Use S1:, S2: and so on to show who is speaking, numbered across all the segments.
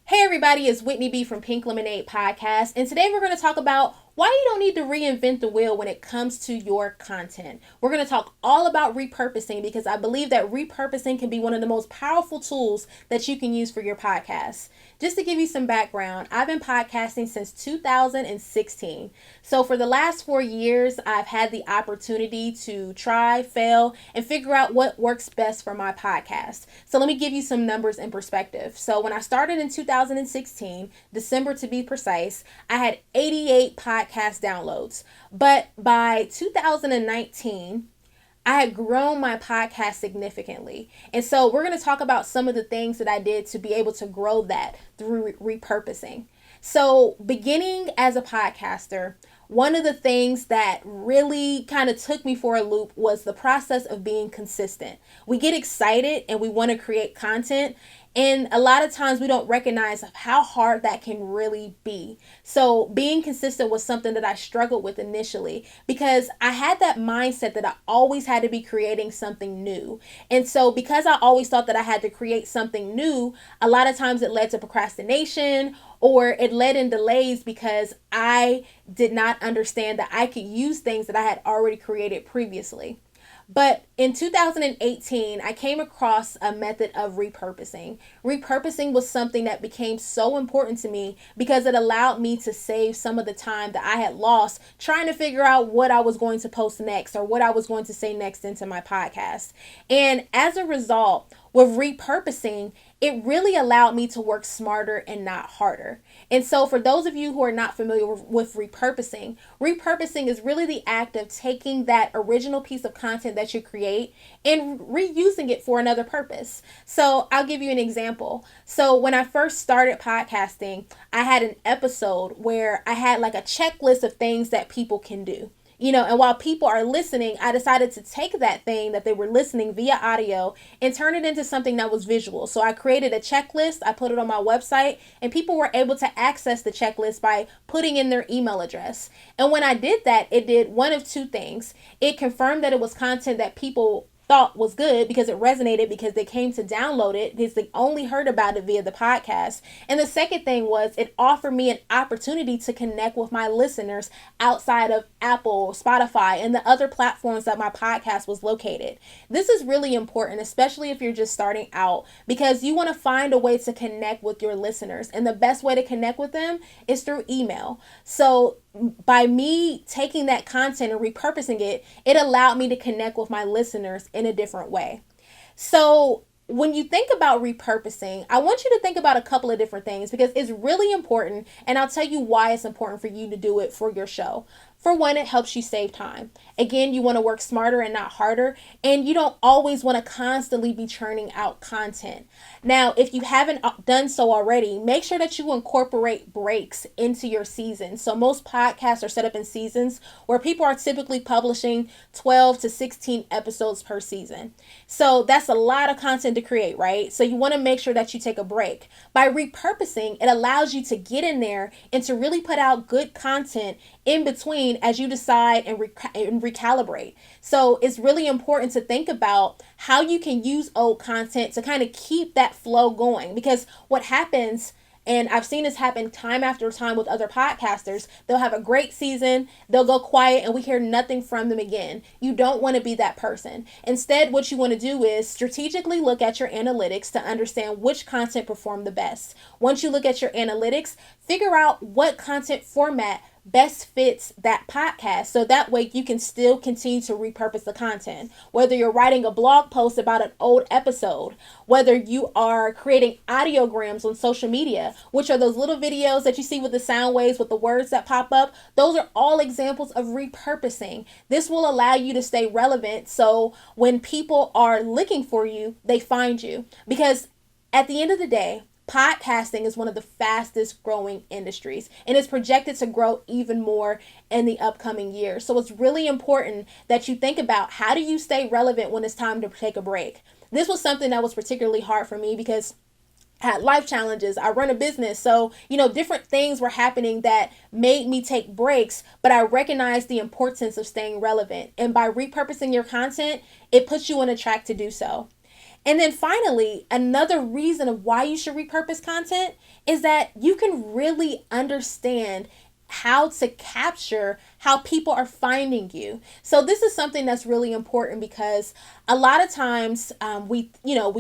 S1: Hey everybody, it's Whitney B from Pink Lemonade Podcast, and today we're going to talk about why you don't need to reinvent the wheel when it comes to your content. We're going to talk all about repurposing because I believe that repurposing can be one of the most powerful tools that you can use for your podcast. Just to give you some background, I've been podcasting since 2016. So for the last 4 years, I've had the opportunity to try, fail, and figure out what works best for my podcast. So let me give you some numbers in perspective. So when I started in 2016, December to be precise, I had 88 podcast downloads. But by 2019, I had grown my podcast significantly. And so we're going to talk about some of the things that I did to be able to grow that through repurposing. So beginning as a podcaster, one of the things that really kind of took me for a loop was the process of being consistent. We get excited and we want to create content, and a lot of times we don't recognize how hard that can really be. So being consistent was something that I struggled with initially because I had that mindset that I always had to be creating something new. And so because I always thought that I had to create something new, a lot of times it led to procrastination or it led in delays because I did not understand that I could use things that I had already created previously. But in 2018, I came across a method of repurposing. Repurposing was something that became so important to me because it allowed me to save some of the time that I had lost trying to figure out what I was going to post next or what I was going to say next into my podcast. And as a result, with repurposing, it really allowed me to work smarter and not harder. And so for those of you who are not familiar with repurposing, repurposing is really the act of taking that original piece of content that you create and reusing it for another purpose. So I'll give you an example. So when I first started podcasting, I had an episode where I had like a checklist of things that people can do. And while people are listening, I decided to take that thing that they were listening via audio and turn it into something that was visual. So I created a checklist, I put it on my website, and people were able to access the checklist by putting in their email address. And when I did that, it did one of two things. It confirmed that it was content that people thought was good because it resonated because they came to download it because they only heard about it via the podcast. And the second thing was it offered me an opportunity to connect with my listeners outside of Apple, Spotify, and the other platforms that my podcast was located. This is really important, especially if you're just starting out, because you want to find a way to connect with your listeners. And the best way to connect with them is through email. So by me taking that content and repurposing it, it allowed me to connect with my listeners in a different way. So when you think about repurposing, I want you to think about a couple of different things because it's really important, and I'll tell you why it's important for you to do it for your show. For one, it helps you save time. Again, you want to work smarter and not harder, and you don't always want to constantly be churning out content. Now, if you haven't done so already, make sure that you incorporate breaks into your season. So most podcasts are set up in seasons where people are typically publishing 12 to 16 episodes per season. So that's a lot of content to create, right? So you want to make sure that you take a break. By repurposing, it allows you to get in there and to really put out good content in between as you decide and recalibrate. So it's really important to think about how you can use old content to kind of keep that flow going, because what happens, and I've seen this happen time after time with other podcasters, they'll have a great season, they'll go quiet, and we hear nothing from them again. You don't want to be that person. Instead, what you want to do is strategically look at your analytics to understand which content performed the best. Once you look at your analytics, figure out what content format best fits that podcast, so that way you can still continue to repurpose the content. Whether you're writing a blog post about an old episode, whether you are creating audiograms on social media, which are those little videos that you see with the sound waves with the words that pop up, those are all examples of repurposing. This will allow you to stay relevant, so when people are looking for you, they find you. Because at the end of the day, podcasting is one of the fastest growing industries, and it's projected to grow even more in the upcoming years. So it's really important that you think about, how do you stay relevant when it's time to take a break? This was something that was particularly hard for me because I had life challenges. I run a business. So, different things were happening that made me take breaks, but I recognized the importance of staying relevant. And by repurposing your content, it puts you on a track to do so. And then finally, another reason of why you should repurpose content is that you can really understand how to capture how people are finding you. So this is something that's really important because a lot of times we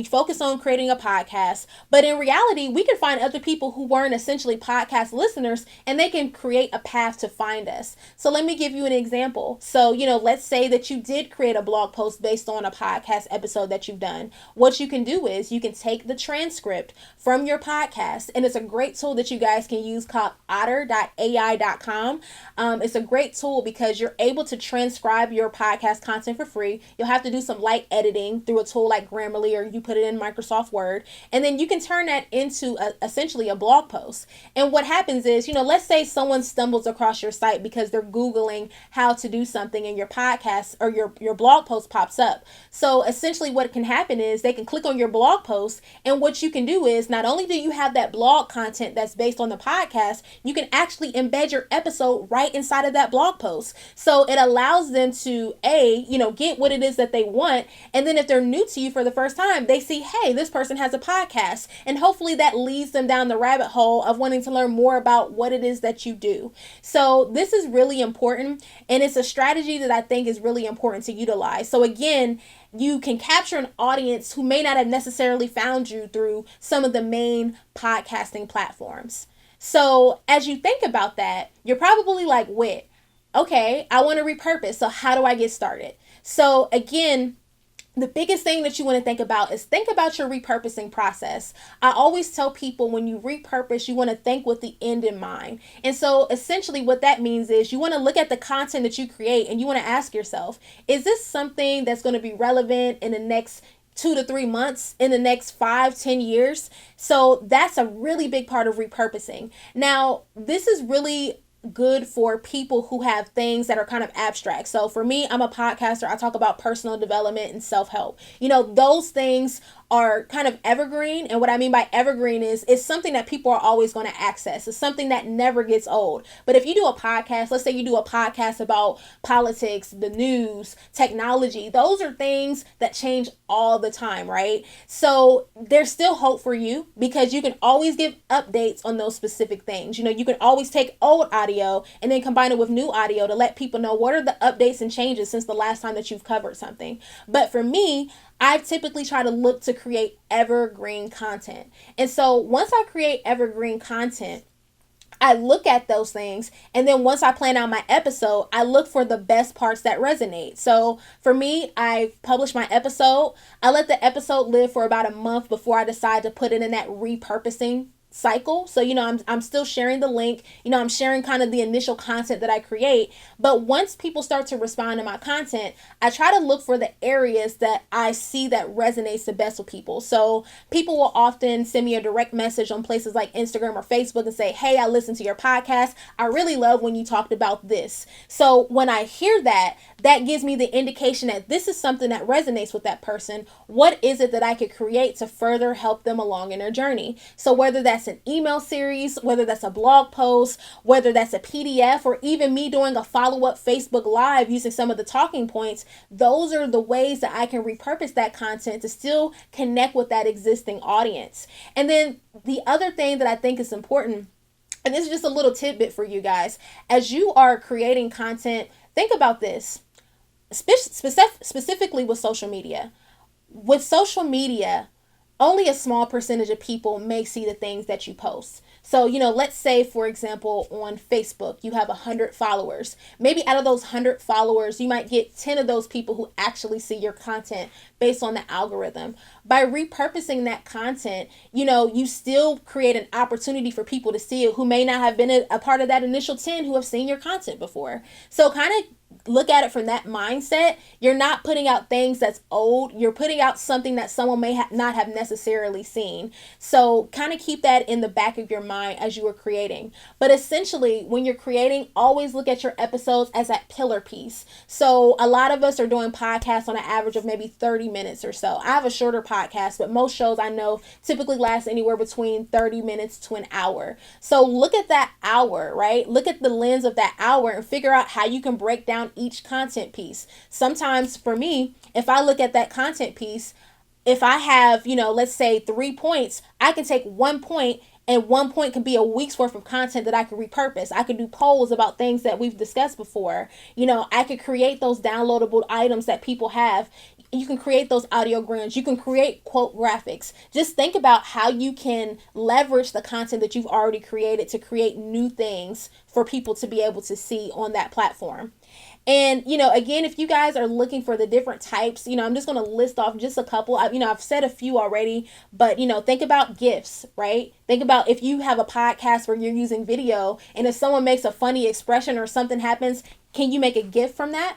S1: focus on creating a podcast, but in reality, we can find other people who weren't essentially podcast listeners and they can create a path to find us. So let me give you an example. So, let's say that you did create a blog post based on a podcast episode that you've done. What you can do is you can take the transcript from your podcast, and it's a great tool that you guys can use called otter.ai.com. It's a great tool because you're able to transcribe your podcast content for free. You'll have to do some light editing through a tool like Grammarly, or you put it in Microsoft Word, and then you can turn that into essentially a blog post. And what happens is, let's say someone stumbles across your site because they're Googling how to do something and your podcast or your blog post pops up. So essentially what can happen is they can click on your blog post, and what you can do is not only do you have that blog content that's based on the podcast, you can actually embed your episode right inside of that blog post. So it allows them to get what it is that they want. And then if they're new to you for the first time, they see, hey, this person has a podcast. And hopefully that leads them down the rabbit hole of wanting to learn more about what it is that you do. So this is really important. And it's a strategy that I think is really important to utilize. So again, you can capture an audience who may not have necessarily found you through some of the main podcasting platforms. So as you think about that, you're probably like, wait, okay, I want to repurpose. So how do I get started? So again, the biggest thing that you want to think about is think about your repurposing process. I always tell people when you repurpose, you want to think with the end in mind. And so essentially what that means is you want to look at the content that you create and you want to ask yourself, is this something that's going to be relevant in the next 2 to 3 months, in the next 5-10 years? So that's a really big part of repurposing. Now, this is really good for people who have things that are kind of abstract. So for me, I'm a podcaster. I talk about personal development and self-help. Those things are kind of evergreen. And what I mean by evergreen is it's something that people are always going to access. It's something that never gets old. But if you do a podcast, let's say you do a podcast about politics, the news, technology, those are things that change all the time, right? So there's still hope for you because you can always give updates on those specific things. You can always take old audio and then combine it with new audio to let people know what are the updates and changes since the last time that you've covered something. But for me, I typically try to look to create evergreen content. And so once I create evergreen content, I look at those things, and then once I plan out my episode, I look for the best parts that resonate. So for me, I publish my episode. I let the episode live for about a month before I decide to put it in that repurposing cycle. So, I'm still sharing the link, I'm sharing kind of the initial content that I create. But once people start to respond to my content, I try to look for the areas that I see that resonates the best with people. So people will often send me a direct message on places like Instagram or Facebook and say, hey, I listened to your podcast. I really love when you talked about this. So when I hear that, that gives me the indication that this is something that resonates with that person. What is it that I could create to further help them along in their journey? So whether that's an email series, whether that's a blog post, whether that's a PDF, or even me doing a follow-up Facebook Live using some of the talking points, those are the ways that I can repurpose that content to still connect with that existing audience. And then the other thing that I think is important, and this is just a little tidbit for you guys, as you are creating content, think about this, specifically with social media. With social media, only a small percentage of people may see the things that you post. So, let's say, for example, on Facebook, you have 100 followers. Maybe out of those 100 followers, you might get 10 of those people who actually see your content based on the algorithm. By repurposing that content, you still create an opportunity for people to see it who may not have been a part of that initial 10 who have seen your content before. So kind of look at it from that mindset. You're not putting out things that's old. You're putting out something that someone may not have necessarily seen. So kind of keep that in the back of your mind as you are creating. But essentially, when you're creating, always look at your episodes as that pillar piece. So a lot of us are doing podcasts on an average of maybe 30 minutes or so. I have a shorter podcast, but most shows I know typically last anywhere between 30 minutes to an hour. So look at that hour, right? Look at the lens of that hour and figure out how you can break down each content piece. Sometimes for me, if I look at that content piece, if I have, let's say 3 points, I can take 1 point, and 1 point can be a week's worth of content that I could repurpose. I could do polls about things that we've discussed before. I could create those downloadable items that people have. You can create those audiograms. You can create quote graphics. Just think about how you can leverage the content that you've already created to create new things for people to be able to see on that platform. And, again, if you guys are looking for the different types, I'm just going to list off just a couple. I've said a few already, but, think about GIFs, right? Think about if you have a podcast where you're using video, and if someone makes a funny expression or something happens, can you make a GIF from that?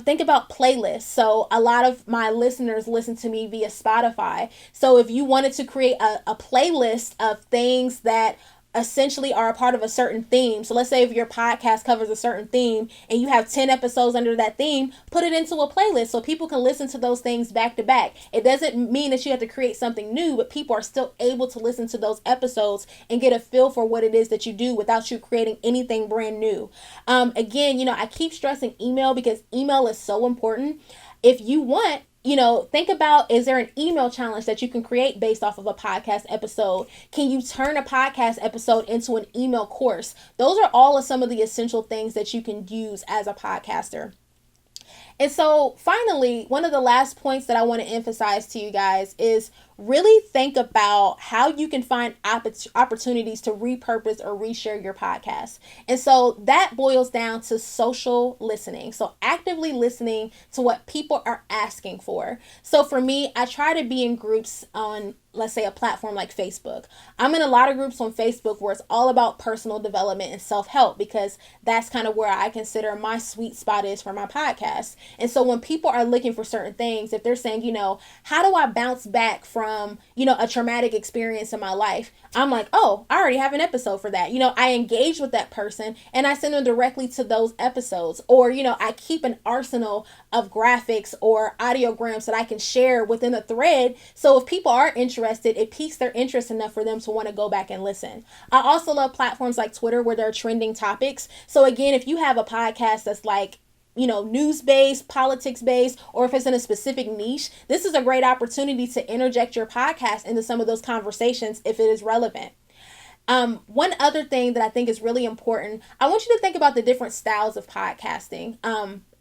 S1: Think about playlists. So a lot of my listeners listen to me via Spotify. So if you wanted to create a playlist of things that essentially are a part of a certain theme. So let's say if your podcast covers a certain theme and you have 10 episodes under that theme, put it into a playlist so people can listen to those things back to back. It doesn't mean that you have to create something new, but people are still able to listen to those episodes and get a feel for what it is that you do without you creating anything brand new. Again, I keep stressing email because email is so important. If you want, think about, is there an email challenge that you can create based off of a podcast episode? Can you turn a podcast episode into an email course? Those are all of some of the essential things that you can use as a podcaster. And so finally, one of the last points that I want to emphasize to you guys is really think about how you can find opportunities to repurpose or reshare your podcast. And so that boils down to social listening. So actively listening to what people are asking for. So for me, I try to be in groups on, let's say, a platform like Facebook. I'm in a lot of groups on Facebook where it's all about personal development and self-help, because that's kind of where I consider my sweet spot is for my podcast. And so when people are looking for certain things, if they're saying, how do I bounce back from, a traumatic experience in my life? I'm like, oh, I already have an episode for that. I engage with that person and I send them directly to those episodes. Or, I keep an arsenal of graphics or audiograms that I can share within a thread. So if people are interested, it piques their interest enough for them to want to go back and listen. I also love platforms like Twitter where there are trending topics. So again, if you have a podcast that's like, news-based, politics-based, or if it's in a specific niche, this is a great opportunity to interject your podcast into some of those conversations if it is relevant. One other thing that I think is really important, I want you to think about the different styles of podcasting.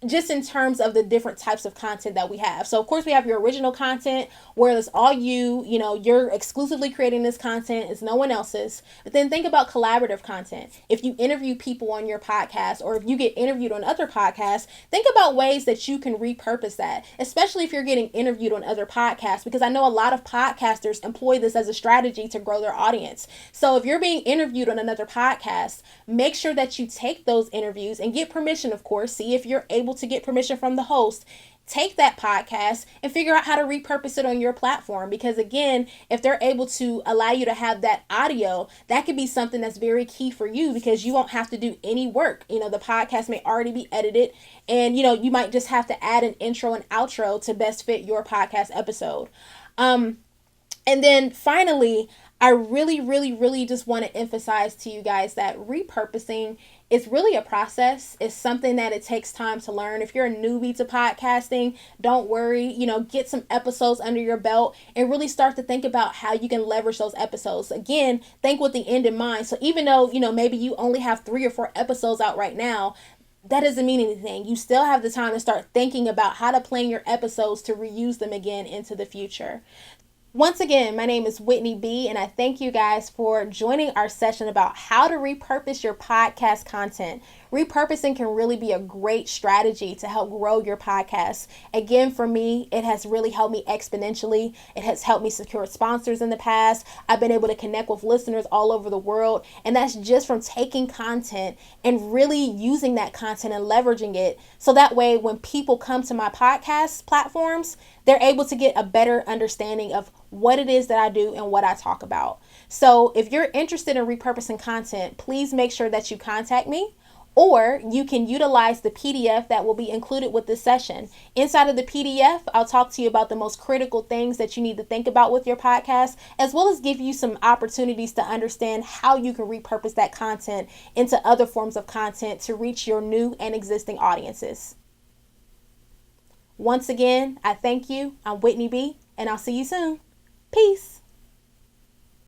S1: Just in terms of the different types of content that we have. So of course we have your original content where it's all you're exclusively creating this content, it's no one else's. But then think about collaborative content. If you interview people on your podcast or if you get interviewed on other podcasts, think about ways that you can repurpose that, especially if you're getting interviewed on other podcasts, because I know a lot of podcasters employ this as a strategy to grow their audience. So if you're being interviewed on another podcast, make sure that you take those interviews and get permission, of course, see if you're able to get permission from the host. Take that podcast and figure out how to repurpose it on your platform, because again, if they're able to allow you to have that audio, that could be something that's very key for you, because you won't have to do any work. The podcast may already be edited and you might just have to add an intro and outro to best fit your podcast episode. And then finally, I really, really, really just want to emphasize to you guys that repurposing is really a process. It's something that it takes time to learn. If you're a newbie to podcasting, don't worry, get some episodes under your belt and really start to think about how you can leverage those episodes. Again, think with the end in mind. So even though, maybe you only have 3 or 4 episodes out right now, that doesn't mean anything. You still have the time to start thinking about how to plan your episodes to reuse them again into the future. Once again, my name is Whitney B, and I thank you guys for joining our session about how to repurpose your podcast content. Repurposing can really be a great strategy to help grow your podcast. Again, for me, it has really helped me exponentially. It has helped me secure sponsors in the past. I've been able to connect with listeners all over the world, and that's just from taking content and really using that content and leveraging it. So that way, when people come to my podcast platforms, they're able to get a better understanding of what it is that I do and what I talk about. So if you're interested in repurposing content, please make sure that you contact me, or you can utilize the PDF that will be included with this session. Inside of the PDF, I'll talk to you about the most critical things that you need to think about with your podcast, as well as give you some opportunities to understand how you can repurpose that content into other forms of content to reach your new and existing audiences. Once again, I thank you. I'm Whitney B, and I'll see you soon. Peace.